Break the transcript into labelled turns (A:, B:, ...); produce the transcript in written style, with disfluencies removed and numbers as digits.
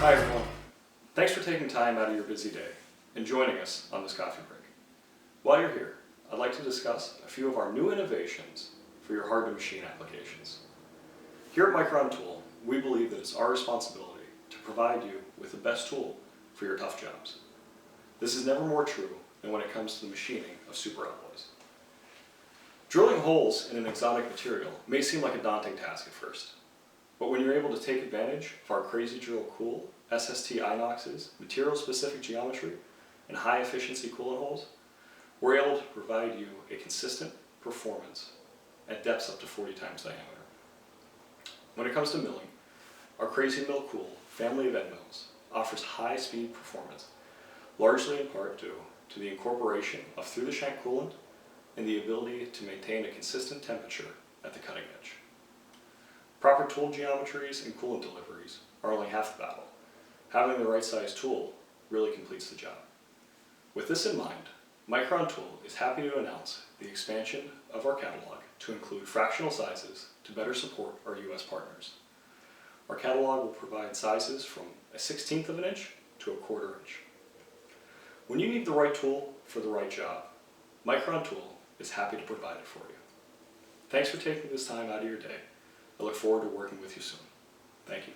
A: Hi everyone. Thanks for taking time out of your busy day and joining us on this coffee break. While you're here, I'd like to discuss a few of our new innovations for your hard-to-machine applications. Here at Mikron Tool, we believe that it's our responsibility to provide you with the best tool for your tough jobs. This is never more true than when it comes to the machining of superalloys. Drilling holes in an exotic material may seem like a daunting task at first, but when you're able to take advantage of our Crazy Drill Cool SST inox's material-specific geometry and high-efficiency coolant holes, we're able to provide you a consistent performance at depths up to 40 times diameter. When it comes to milling, our Crazy Mill Cool family of end mills offers high-speed performance, largely in part due to the incorporation of through-the-shank coolant and the ability to maintain a consistent temperature at the cutting edge. Proper tool geometries and coolant deliveries are only half the battle. Having the right size tool really completes the job. With this in mind, Mikron Tool is happy to announce the expansion of our catalog to include fractional sizes to better support our US partners. Our catalog will provide sizes from a 1/16 of an inch to a 1/4 inch. When you need the right tool for the right job, Mikron Tool is happy to provide it for you. Thanks for taking this time out of your day. I look forward to working with you soon. Thank you.